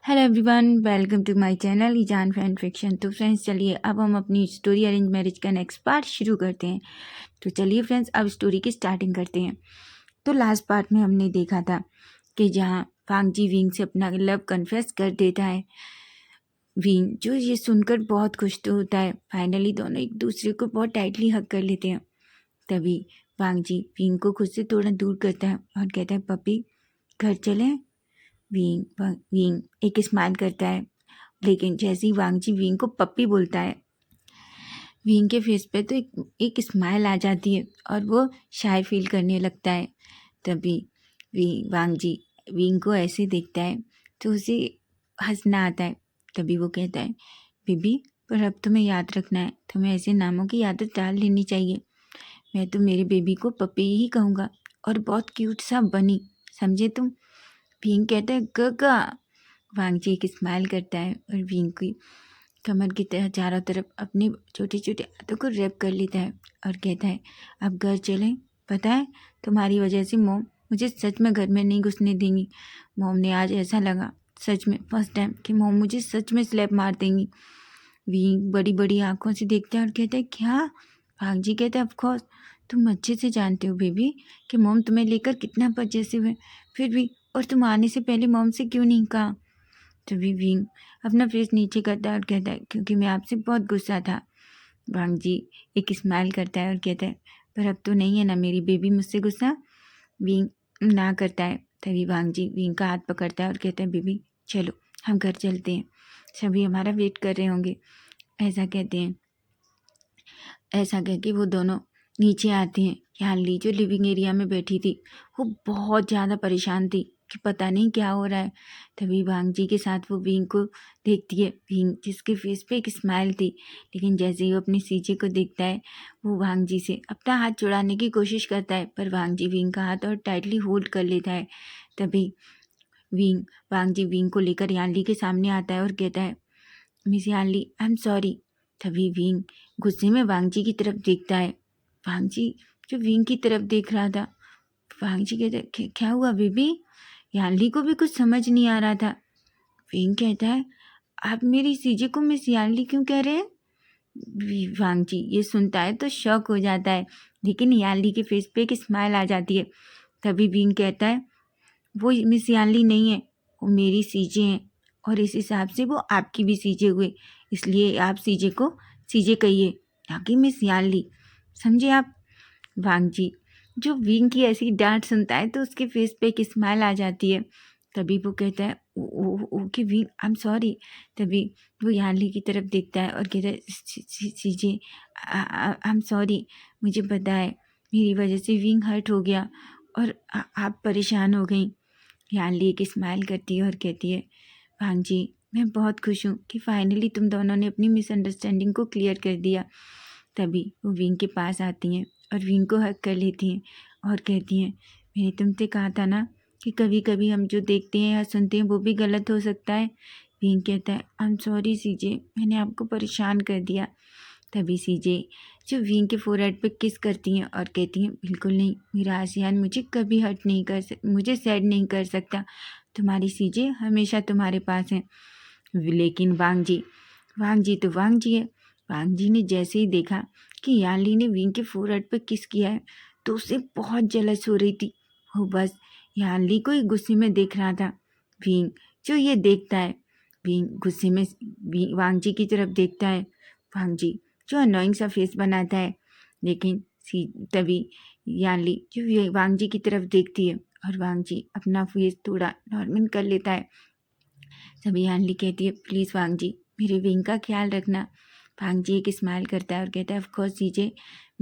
Hello everyone, welcome to my channel Izaan fan fiction. तो friends, चलिए अब हम अपनी स्टोरी अरेंज मैरिज का नेक्स्ट पार्ट शुरू करते हैं। तो चलिए फ्रेंड्स, अब स्टोरी की स्टार्टिंग करते हैं। तो लास्ट पार्ट में हमने देखा था कि जहाँ वांग जी विंग से अपना लव कन्फेस कर देता है। विंग जो ये सुनकर बहुत खुश तो होता है। फाइनली दोनों एक दूसरे को बहुत टाइटली हग कर लेते हैं। तभी वांग जी विंग को खुद से थोड़ा दूर करता है और कहता है, पपी घर चलें। विंग एक स्माइल करता है, लेकिन जैसे ही वांग जी विंग को पप्पी बोलता है, विंग के फेस पे तो एक स्माइल आ जाती है और वो शाय फील करने लगता है। तभी वांग जी विंग को ऐसे देखता है तो उसे हंसना आता है। तभी वो कहता है, बेबी पर अब तुम्हें याद रखना है, तुम्हें ऐसे नामों की आदत डाल लेनी चाहिए। मैं तो मेरे बेबी को पप्पी ही कहूँगा और बहुत क्यूट सा बनी, समझे तुम। विंग कहता है, गगा। वांग जी एक स्माइल करता है और विंग की कमर की तरह चारों तरफ अपने छोटे छोटे हाथों को रैप कर लेता है और कहता है, अब घर चलें। पता है, तुम्हारी वजह से मॉम मुझे सच में घर में नहीं घुसने देंगी। मॉम ने आज ऐसा लगा सच में फर्स्ट टाइम कि मॉम मुझे सच में स्लैप मार देंगी। विंग बड़ी बड़ी आंखों से देखता है और कहता है, क्या। वांग जी कहता है, ऑफकोर्स तुम अच्छे से जानते हो बेबी कि मॉम तुम्हें लेकर कितना पजेसिव है, फिर भी और तुम आने से पहले मॉम से क्यों नहीं कहा। तभी विंग अपना फेस नीचे करता है और कहता है, क्योंकि मैं आपसे बहुत गुस्सा था। वांग जी एक स्माइल करता है और कहता है, पर अब तो नहीं है ना मेरी बेबी मुझसे गुस्सा। विंग ना करता है। तभी वांग जी विंग का हाथ पकड़ता है और कहता है, बेबी चलो हम घर चलते हैं, सभी हमारा वेट कर रहे होंगे। ऐसा कहते हैं। ऐसा कह के वो दोनों नीचे आते हैं। यानली जो लिविंग एरिया में बैठी थी, वो बहुत ज़्यादा परेशान थी कि पता नहीं क्या हो रहा है। तभी वांग जी के साथ वो विंग को देखती है। विंग जिसके फेस पे एक स्माइल थी, लेकिन जैसे ही वो अपनी सीजे को देखता है, वो वांग जी से अपना हाथ छुड़ाने की कोशिश करता है, पर वांग जी विंग का हाथ और टाइटली होल्ड कर लेता है। तभी वांग जी विंग को लेकर यानली के सामने आता है और कहता है, miss Yanli I am sorry. तभी विंग गुस्से में वांग जी की तरफ देखता है। वांग जी जो विंग की तरफ देख रहा था, वांग जी कहते, क्या हुआ बेबी। यानली को भी कुछ समझ नहीं आ रहा था। विंग कहता है, आप मेरी सीजे को मिस यानली क्यों कह रहे हैं। वांग जी ये सुनता है तो शॉक हो जाता है, लेकिन यानली के फेस पे एक स्माइल आ जाती है। तभी विंग कहता है, वो मिस यानली नहीं है, वो मेरी सीजे हैं और इस हिसाब से वो आपकी भी सीजे हुए, इसलिए आप सीजे को सीजे कहिए, ना कि मिस यानली, समझे आप। वांग जी जो विंग की ऐसी डांट सुनता है तो उसके फेस पे एक स्माइल आ जाती है। तभी वो कहता है, okay wing I am sorry. तभी वो यानली की तरफ देखता है और कहता है, सीजे आई एम सॉरी, मुझे पता है मेरी वजह से विंग हर्ट हो गया और आप परेशान हो गई। यानली एक स्माइल करती है और कहती है, वांग जी मैं बहुत खुश हूँ कि फाइनली तुम दोनों ने अपनी मिसअंडरस्टैंडिंग को क्लियर कर दिया। तभी वो विंग के पास आती हैं और विंग को हग कर लेती हैं और कहती हैं, मैंने तुमसे कहा था ना कि कभी कभी हम जो देखते हैं या सुनते हैं वो भी गलत हो सकता है। विंग कहता है, आई एम सॉरी सीजे, मैंने आपको परेशान कर दिया। तभी सीजे जो विंग के फोरहेड पे किस करती हैं और कहती हैं, बिल्कुल नहीं, मेरा आसियान मुझे कभी हर्ट नहीं मुझे सैड नहीं कर सकता। तुम्हारी सीजे हमेशा तुम्हारे पास हैं। लेकिन वांग जी तो वांग जी है। वांग जी ने जैसे ही देखा कि यानली ने विंग के फोरहेड पे किस किया है, तो उसे बहुत जलस हो रही थी। वो बस यानली को ही गुस्से में देख रहा था। विंग जो ये देखता है, विंग गुस्से में वांग जी की तरफ देखता है। वांग जी जो अनोइंग सा फेस बनाता है, लेकिन तभी यानली जो वांग जी की तरफ देखती है और वांग जी अपना फेस थोड़ा नॉर्मल कर लेता है। तभी यानली कहती है, प्लीज़ वांग जी मेरे विंग का ख्याल रखना। वांग जी एक स्माइल करता है और कहता है, ऑफ कोर्स जीजे,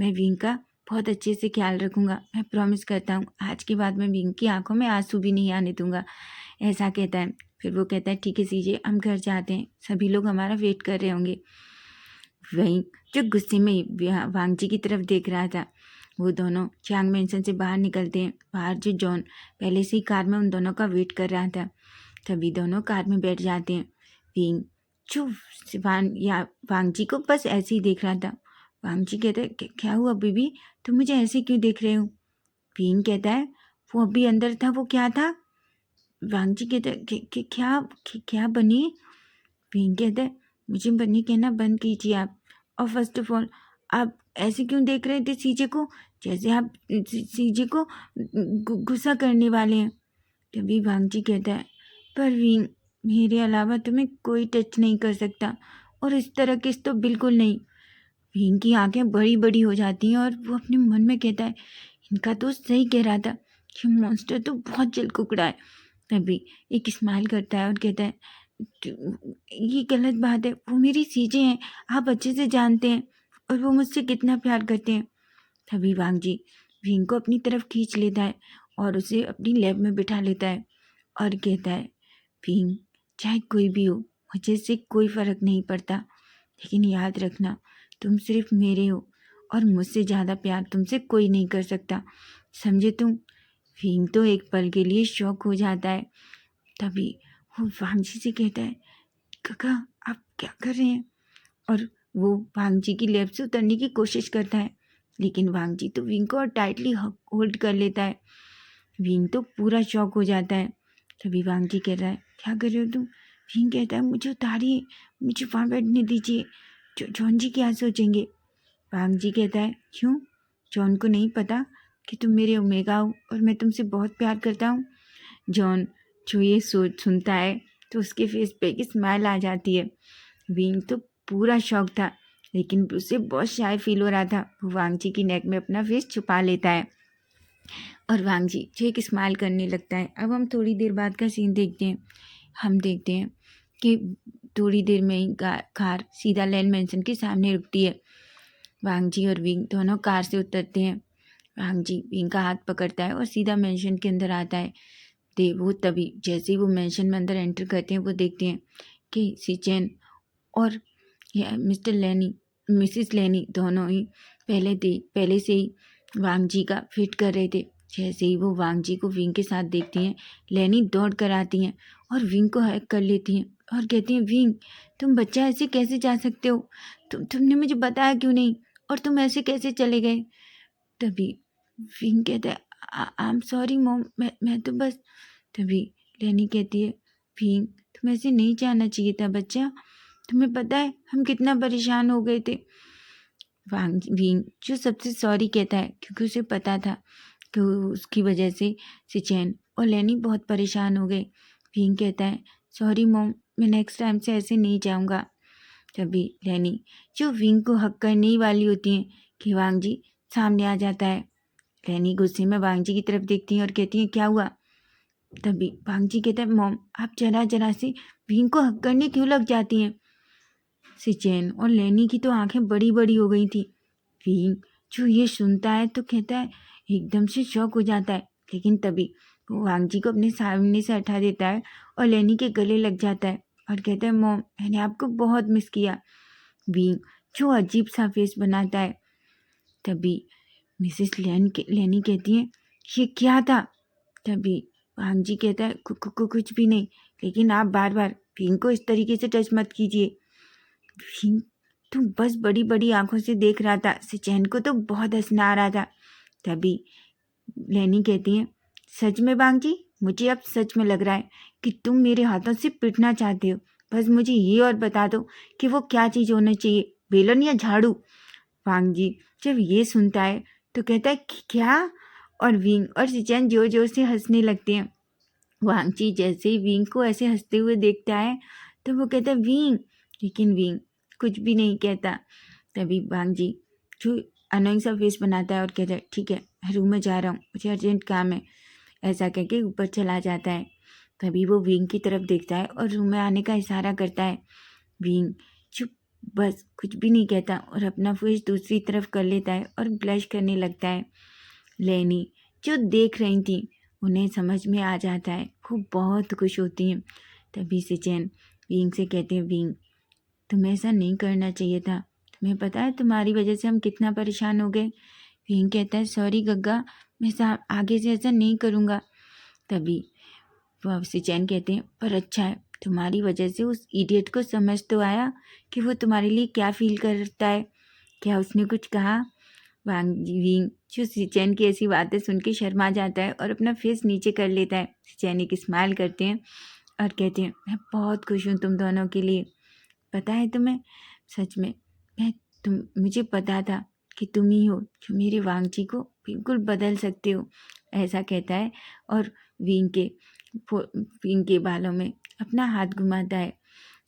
मैं विंग का बहुत अच्छे से ख्याल रखूँगा, मैं प्रॉमिस करता हूँ, आज के बाद मैं विंग की आंखों में आंसू भी नहीं आने दूंगा। ऐसा कहता है। फिर वो कहता है, ठीक है सीजे, हम घर जाते हैं, सभी लोग हमारा वेट कर रहे होंगे। वहीं जो गुस्से में वांग जी की तरफ देख रहा था, वो दोनों चांग मेंशन से बाहर निकलते हैं। बाहर जो जॉन पहले से ही कार में उन दोनों का वेट कर रहा था। तभी दोनों कार में बैठ जाते हैं। विंग जो वांग जी को बस ऐसे ही देख रहा था। वांग जी कहता है, क्या हुआ बेबी, तुम मुझे ऐसे क्यों देख रहे हो। विंग कहता है, वो अभी अंदर था, वो क्या था। वांग जी कहता है कि क्या बनी? भीम कहता है मुझे बनी कहना बंद कीजिए आप। और फर्स्ट ऑफ ऑल आप ऐसे क्यों देख रहे थे सीजे को, जैसे आप सीजे को गुस्सा करने वाले हैं। तभी वांग जी कहता है पर वीन, मेरे अलावा तुम्हें कोई टच नहीं कर सकता, और इस तरह किस तो बिल्कुल नहीं। भीम की आंखें बड़ी बड़ी हो जाती हैं और वो अपने मन में कहता है इनका दोस्त सही कह रहा था, ये मॉन्स्टर तो बहुत जल्द कुकड़ा है। तभी एक स्माइल करता है और कहता है ये गलत बात है, वो मेरी चीजें हैं, आप अच्छे से जानते हैं, और वो मुझसे कितना प्यार करते हैं। तभी वांग जी भीम को अपनी तरफ खींच लेता है और उसे अपनी लैब में बिठा लेता है और कहता है भीम, चाहे कोई भी हो मुझे इससे कोई फर्क नहीं पड़ता, लेकिन याद रखना तुम सिर्फ मेरे हो और मुझसे ज़्यादा प्यार तुमसे कोई नहीं कर सकता, समझे तुम। भीम तो एक पल के लिए शॉक हो जाता है। तभी वो वांग जी से कहता है काका आप क्या कर रहे हैं? और वो वांग जी की लैब से उतरने की कोशिश करता है, लेकिन वांग जी तो विंग को और टाइटली होल्ड कर लेता है। विंग तो पूरा शॉक हो जाता है। तभी वांग जी कह रहा है क्या कर रहे हो तुम? विंग कहता है मुझे उतारिए, मुझे वहाँ बैठने दीजिए, जॉन जी क्या सोचेंगे। वांग जी कहता है क्यों, जॉन को नहीं पता कि तुम मेरे ओमेगा हो और मैं तुमसे बहुत प्यार करता हूँ। जॉन जो ये सोच सुनता है तो उसके फेस पे एक स्माइल आ जाती है। विंग तो पूरा शौक था, लेकिन उसे बहुत शाय फील हो रहा था। वो वांग जी की नेक में अपना फेस छुपा लेता है और वांग जी जो एक स्माइल करने लगता है। अब हम थोड़ी देर बाद का सीन देखते हैं। हम देखते हैं कि थोड़ी देर में ही कार सीधा लैंड मैंशन के सामने रुकती है। वांग जी और विंग दोनों कार से उतरते हैं। वांग जी विंग का हाथ पकड़ता है और सीधा मैंशन के अंदर आता है। वो तभी जैसे ही वो मैंशन में अंदर एंटर करते हैं वो देखते हैं कि सिचेन और मिस्टर लेनी, मिसिस लेनी दोनों ही पहले से ही वांग जी का फिट कर रहे थे। जैसे ही वो वांग जी को विंग के साथ देखती हैं, लेनी दौड़ कर आती हैं और विंग को हैक कर लेती हैं और कहती हैं विंग, तुम बच्चा ऐसे कैसे जा सकते हो, तुमने मुझे बताया क्यों नहीं, और तुम ऐसे कैसे चले गए। तभी विंग कहता है आई एम सॉरी मॉम, मैं तो बस। तभी लेनी कहती है विंग, तुम ऐसे नहीं जाना चाहिए था बच्चा, तुम्हें पता है हम कितना परेशान हो गए थे। विंग जो सबसे सॉरी कहता है क्योंकि उसे पता था कि उसकी वजह से सिचेन और लेनी बहुत परेशान हो गए। विंग कहता है सॉरी मॉम, मैं नेक्स्ट टाइम से ऐसे नहीं जाऊँगा। तभी लेनी जो विंग को हक करने ही वाली होती हैं कि वांग जी सामने आ जाता है। लेनी गुस्से में वांग जी की तरफ देखती हैं और कहती हैं क्या हुआ। तभी वांग जी कहता है मॉम, आप जरा से विंग को हक करने क्यों लग जाती हैं। सिचेन और लेनी की तो आंखें बड़ी बड़ी हो गई थी। विंग जो ये सुनता है तो कहता है एकदम से शॉक हो जाता है, लेकिन तभी वो वांग जी को अपने सामने से हटा देता है और लेनी के गले लग जाता है और कहता है मॉम, मैंने आपको बहुत मिस किया। विंग जो अजीब सा फेस बनाता है। तभी मिसेस लेनी कहती है ये क्या था। तभी वांग जी कहता है कुछ भी नहीं, लेकिन आप बार बार विंग को इस तरीके से टच मत कीजिए। विंग तू बस बड़ी बड़ी आंखों से देख रहा था, सिचेन को तो बहुत हंसना आ रहा था। तभी लेनी कहती है सच में वांग जी, मुझे अब सच में लग रहा है कि तुम मेरे हाथों से पिटना चाहते हो। बस मुझे ये और बता दो कि वो क्या चीज़ होना चाहिए, बेलन या झाड़ू। वांग जी जब ये सुनता है तो कहता है क्या, और विंग और सिचेन जोर जोर से हंसने लगते हैं। वांग जी जैसे ही विंग को ऐसे हंसते हुए देखता है तो वो कहता है विंग, लेकिन विंग कुछ भी नहीं कहता। तभी वांग जी जो अनोइंग सा फेस बनाता है और कहता है ठीक है मैं रूम में जा रहा हूँ, मुझे अर्जेंट काम है, ऐसा कह के ऊपर चला जाता है। तभी वो विंग की तरफ देखता है और रूम में आने का इशारा करता है। विंग चुप, बस कुछ भी नहीं कहता और अपना फेस दूसरी तरफ कर लेता है और ब्लश करने लगता है। लेनी जो देख रही थी उन्हें समझ में आ जाता है, वो बहुत खुश होती हैं। तभी सिचेन विंग से कहते हैं विंग, तुम्हें ऐसा नहीं करना चाहिए था, तुम्हें पता है तुम्हारी वजह से हम कितना परेशान हो गए। विंग कहता है सॉरी गग्गा, मैं आगे से ऐसा नहीं करूँगा। तभी सिचेन कहते हैं पर अच्छा है तुम्हारी वजह से उस इडियट को समझ तो आया कि वो तुम्हारे लिए क्या फील करता है, क्या उसने कुछ कहा। विंग जो सिचैन की ऐसी बातें सुन के शर्मा जाता है और अपना फेस नीचे कर लेता है। सिचैन एक स्माइल करते हैं और कहते हैं, मैं बहुत खुश हूँ तुम दोनों के लिए। पता है तुम्हें, सच में मुझे पता था कि तुम ही हो जो मेरे वांगची को बिल्कुल बदल सकते हो, ऐसा कहता है और विंग के बालों में अपना हाथ घुमाता है।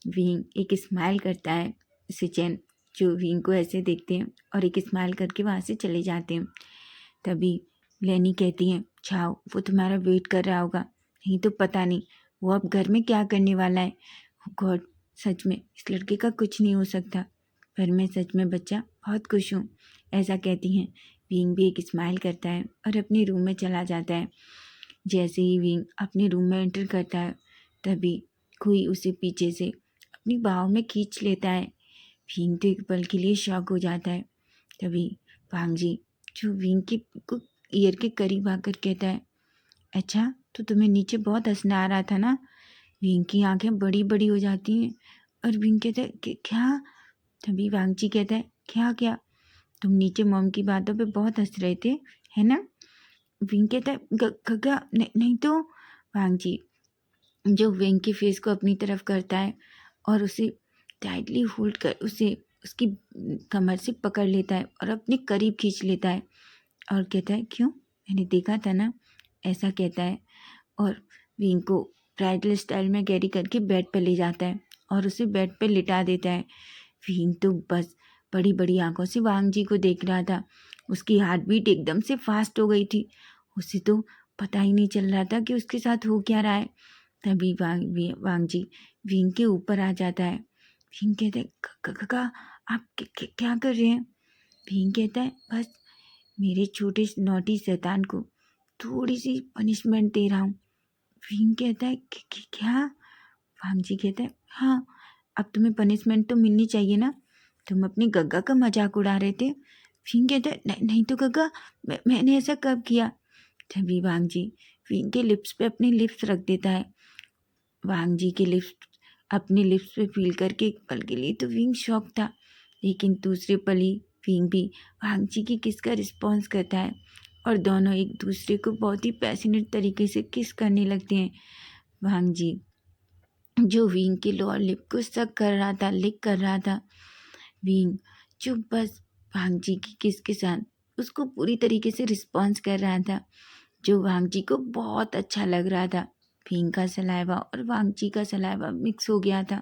विंग एक स्माइल करता है। सिचैन जो विंग को ऐसे देखते हैं और एक स्माइल करके वहाँ से चले जाते हैं। तभी लेनी कहती हैं, जाओ, वो तुम्हारा वेट कर रहा होगा। नहीं तो पता नहीं वो अब घर में क्या करने वाला है। गॉड, सच में इस लड़के का कुछ नहीं हो सकता, पर मैं सच में बच्चा बहुत खुश हूँ, ऐसा कहती हैं। विंग भी एक स्माइल करता है और अपने रूम में चला जाता है। जैसे ही विंग अपने रूम में एंटर करता है, तभी कोई उसे पीछे से अपनी बाहों में खींच लेता है। विंग तो एक पल के लिए शॉक हो जाता है। तभी वांगजी जो विंग के ईयर के करीब आकर कहता है, अच्छा तो तुम्हें नीचे बहुत हंसना आ रहा था ना। विंग की आंखें बड़ी बड़ी हो जाती हैं और विंग कहता है कि क्या। तभी वांगजी कहता है, क्या क्या, तुम नीचे मॉम की बातों पे बहुत हंस रहे थे, है ना। विंग कहता है, गगा नहीं तो। वांगजी जो विंग के फेस को अपनी तरफ करता है और उसे टाइटली होल्ड कर उसे उसकी कमर से पकड़ लेता है और अपने करीब खींच लेता है और कहता है, क्यों, मैंने देखा था ना, ऐसा कहता है और विंग को ब्राइडल स्टाइल में कैरी करके बेड पर ले जाता है और उसे बेड पर लिटा देता है। विंग तो बस बड़ी बड़ी आंखों से वांगजी को देख रहा था। उसकी हार्ट बीट एकदम से फास्ट हो गई थी। उसे तो पता ही नहीं चल रहा था कि उसके साथ हो क्या रहा है। तभी वांगजी विंग के ऊपर आ जाता है। विंग कहता है, काका आप क्या कर रहे हैं। विंग कहता है, बस मेरे छोटे नौटी शैतान को थोड़ी सी पनिशमेंट दे रहा हूँ। विंग कहता है, क्या। वांगजी कहता है, हाँ, अब तुम्हें पनिशमेंट तो मिलनी चाहिए ना, तुम अपनी गग्गा का मजाक उड़ा रहे थे। विंग कहता है, नहीं तो गग्गा, मैंने ऐसा कब किया। तभी वांगजी विंग के लिप्स पे अपनी लिप्स रख देता है। वांगजी के लिप्स अपने लिप्स पे फील करके एक पल के लिए तो विंग शॉक था, लेकिन दूसरे पल ही विंग भी वांगजी की किस का रिस्पॉन्स करता है और दोनों एक दूसरे को बहुत ही पैशनेट तरीके से किस करने लगते हैं। वांगजी जो विंग के लोअर लिप को सक कर रहा था, लिक कर रहा था। विंग जो बस वांगजी की किस के साथ उसको पूरी तरीके से रिस्पॉन्स कर रहा था, जो वांगजी को बहुत अच्छा लग रहा था। विंग का सलाइवा और वांगजी का सलाइवा मिक्स हो गया था।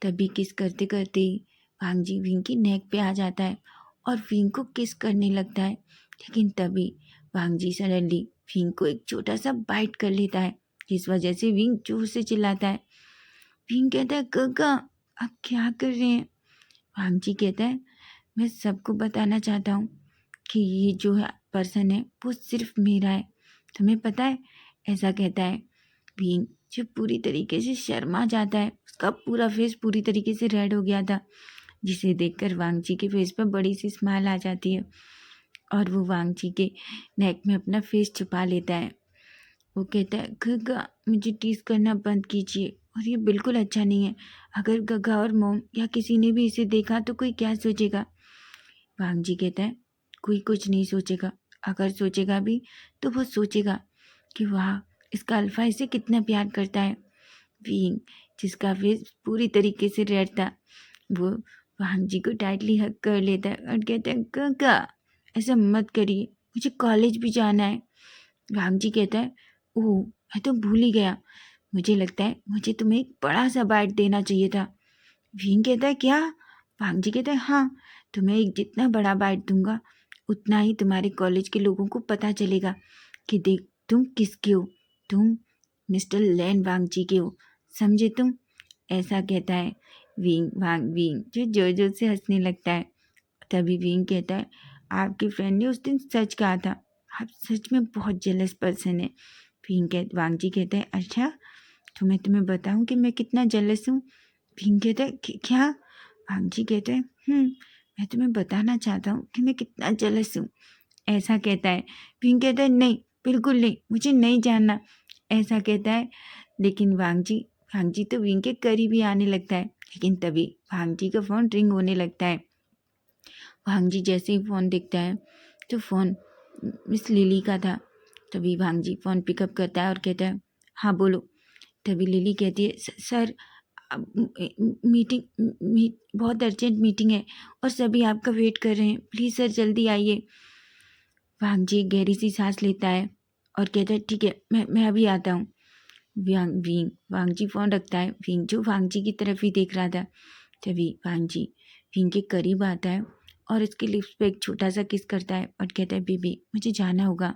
तभी किस करते करते ही वांगजी विंग की नेक पे आ जाता है और विंग को किस करने लगता है, लेकिन तभी वांगजी सडनली विंग को एक छोटा सा बाइट कर लेता है, जिस वजह से विंग जोर से चिल्लाता है। विंग कहता है, गगा आप क्या कर रहे हैं। वांगजी कहता है, मैं सबको बताना चाहता हूँ कि ये जो है पर्सन है वो सिर्फ मेरा है, तुम्हें पता है, ऐसा कहता है। विंग जो पूरी तरीके से शर्मा जाता है, उसका पूरा फेस पूरी तरीके से रेड हो गया था, जिसे देखकर वांगजी के फेस पर बड़ी सी स्माइल आ जाती है और वो वांगजी के नेक में अपना फेस छुपा लेता है। वो कहता है, गगा मुझे टीज करना बंद कीजिए, और ये बिल्कुल अच्छा नहीं है। अगर गगा और मोम या किसी ने भी इसे देखा तो कोई क्या सोचेगा। वांगजी कहता है, कोई कुछ नहीं सोचेगा, अगर सोचेगा भी तो वो सोचेगा कि वाह, इसका अल्फा इसे कितना प्यार करता है। विंग जिसका फेस पूरी तरीके से रेड था, वो वांगजी को टाइटली हग कर लेता है और कहता है, गगा ऐसा मत करिए, मुझे कॉलेज भी जाना है। वांगजी कहता है, ओह मैं तो भूल ही गया, मुझे लगता है मुझे तुम्हें एक बड़ा सा बाइट देना चाहिए था। विंग कहता है, क्या। वांगजी कहता है, हाँ, तुम्हें एक जितना बड़ा बाइट दूंगा उतना ही तुम्हारे कॉलेज के लोगों को पता चलेगा कि देख तुम किसके हो, तुम मिस्टर लैन वांगजी के हो, समझे तुम, ऐसा कहता है। विंग जो जोर जोर से हंसने लगता है। तभी विंग कहता है, आपके फ्रेंड ने उस दिन सच कहा था, आप सच में बहुत जेलस पर्सन है। वांगजी कहता है, अच्छा तो मैं तुम्हें बताऊं कि मैं कितना जेलस हूँ। विंग कहता है, क्या। वांगजी कहता है, मैं तुम्हें बताना चाहता हूँ कि मैं कितना जेलस हूँ, ऐसा कहता है। विंग कहता है, नहीं बिल्कुल नहीं, मुझे नहीं जानना, ऐसा कहता है। लेकिन वांगजी तो विंग के करीब ही आने लगता है, लेकिन तभी वांगजी का फ़ोन रिंग होने लगता है। भांग जी जैसे ही फ़ोन देखता है तो फ़ोन मिस लिली का था। तभी भांग जी फ़ोन पिकअप करता है और कहता है, हाँ बोलो। तभी लिली कहती है, सर मीटिंग बहुत अर्जेंट मीटिंग है और सभी आपका वेट कर रहे हैं, प्लीज़ सर जल्दी आइए। भांग जी गहरी सी सांस लेता है और कहता है, ठीक है, मैं अभी आता हूँ। वांग जी फ़ोन रखता है। जो वांग जी की तरफ ही देख रहा था। तभी वांग जी के करीब आता है और उसके लिप्स पे एक छोटा सा किस करता है और कहता है, बेबी मुझे जाना होगा,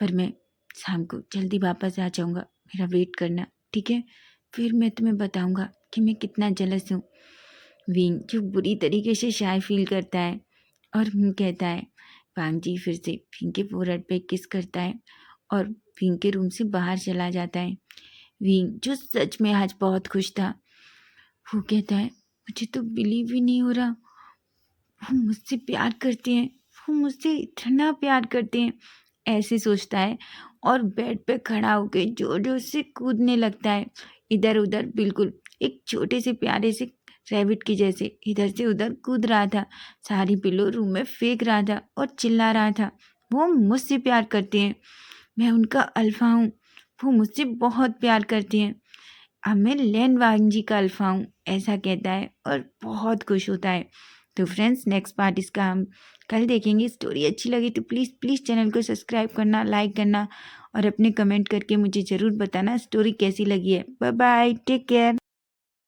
पर मैं शाम को जल्दी वापस आ जाऊँगा, मेरा वेट करना, ठीक है? फिर मैं तुम्हें बताऊँगा कि मैं कितना जेलस हूँ। विंग जो बुरी तरीके से शाय फील करता है और कहता है। वांग जी फिर से विंग के फोरहेड पे किस करता है और विंग के रूम से बाहर चला जाता है। विंग जो सच में आज बहुत खुश था, वो कहता है, मुझे तो बिलीव ही नहीं हो रहा, वो मुझसे प्यार करते हैं, वो मुझसे इतना प्यार करते हैं, ऐसे सोचता है और बेड पे खड़ा होकर जोर जोर से कूदने लगता है इधर उधर, बिल्कुल एक छोटे से प्यारे से रैबिट की जैसे इधर से उधर कूद रहा था, सारी पिलो रूम में फेंक रहा था और चिल्ला रहा था, वो मुझसे प्यार करते हैं, मैं उनका अल्फा हूँ, वो मुझसे बहुत प्यार करते हैं, अब मैं लेन वांग का अल्फा हूँ, ऐसा कहता है और बहुत खुश होता है। तो फ्रेंड्स नेक्स्ट पार्ट इसका हम कल देखेंगे। स्टोरी अच्छी लगी तो प्लीज़ चैनल को सब्सक्राइब करना, लाइक करना और अपने कमेंट करके मुझे ज़रूर बताना स्टोरी कैसी लगी है। Bye bye, take care.